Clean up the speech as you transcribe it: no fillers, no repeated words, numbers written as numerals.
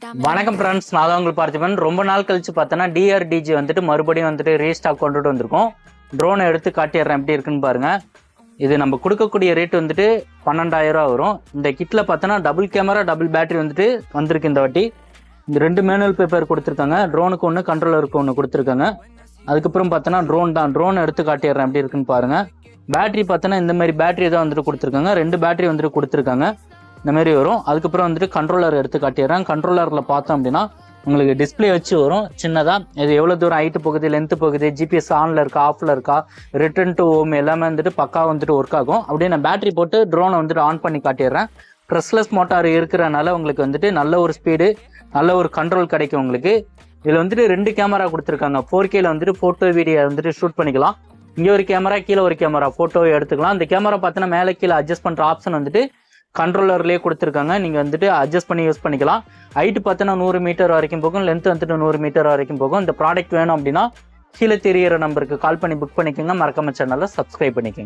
வணக்கம் ஃப்ரெண்ட்ஸ், நான் தான் உங்களுக்கு பார்த்திபன். ரொம்ப நாள் கழிச்சு பார்த்தோன்னா டிஆர்டிஜி வந்துட்டு மறுபடியும் வந்துட்டு ரீஸ்டாக் கொண்டுட்டு வந்திருக்கோம். ட்ரோனை எடுத்து காட்டிடுறேன் எப்படி இருக்குன்னு பாருங்க. இது நம்ம கொடுக்கக்கூடிய ரேட் வந்துட்டு 12,000 வரும். இந்த கிட்டில் பார்த்தோன்னா டபுள் கேமரா டபுள் பேட்டரி வந்துட்டு வந்திருக்கு. இந்த வாட்டி இந்த 2 மேனுவல் பேப்பர் கொடுத்துருக்காங்க. ட்ரோனுக்கு ஒன்று, கண்ட்ரோலருக்கு ஒன்று கொடுத்துருக்காங்க. அதுக்கப்புறம் பார்த்தோன்னா ட்ரோன் எடுத்து காட்டிடுறேன் எப்படி இருக்குன்னு பாருங்க. பேட்டரி பார்த்தோன்னா இந்த மாதிரி பேட்டரி தான் வந்துட்டு கொடுத்துருக்காங்க. 2 பேட்டரி வந்துட்டு கொடுத்துருக்காங்க. இந்த மாதிரி வரும். அதுக்கப்புறம் வந்துட்டு கண்ட்ரோலர் எடுத்து காட்டிடுறேன். கண்ட்ரோலரில் பார்த்தோம் அப்படின்னா உங்களுக்கு டிஸ்பிளே வச்சு வரும் சின்னதாக. இது எவ்வளோ தூரம் ஹைட்டு போகுது, லென்த்து போகுது, ஜிபிஎஸ் ஆனில் இருக்கா, ஆஃபில் இருக்கா, ரிட்டர்ன் டு ஹோம் எல்லாமே வந்துட்டு பக்கா வந்துட்டு ஒர்க் ஆகும். அப்படியே நான் பேட்டரி போட்டு ட்ரோனை வந்துட்டு ஆன் பண்ணி காட்டிடுறேன். ப்ரெஸ்லெஸ் மோட்டார் இருக்கிறனால உங்களுக்கு வந்துட்டு நல்ல ஒரு ஸ்பீடு, நல்ல ஒரு கண்ட்ரோல் கிடைக்கும் உங்களுக்கு. இதில் வந்துட்டு 2 கேமரா கொடுத்துருக்காங்க. 4Kல வந்துட்டு ஃபோட்டோ வீடியோ வந்துட்டு ஷூட் பண்ணிக்கலாம். இங்கே ஒரு கேமரா, கீழே ஒரு கேமரா, ஃபோட்டோவை எடுத்துக்கலாம். இந்த கேமரா பார்த்தோன்னா மேலே கீழே அட்ஜஸ்ட் பண்ணுற ஆப்ஷன் வந்துட்டு கண்ட்ரோலர்லேயே கொடுத்துருக்காங்க. நீங்கள் வந்துட்டு அட்ஜஸ்ட் பண்ணி யூஸ் பண்ணிக்கலாம். ஹைட்டு பார்த்தோன்னா 100 மீட்டர் வரைக்கும் போகும், லென்த் வந்துட்டு 100 மீட்டர் வரைக்கும் போகும். இந்த ப்ராடக்ட் வேணும் அப்படின்னா கீழே தெரியிற நம்பருக்கு கால் பண்ணி புக் பண்ணிக்கோங்க. மறக்காம சேனலை சப்ஸ்கிரைப் பண்ணிக்கோங்க.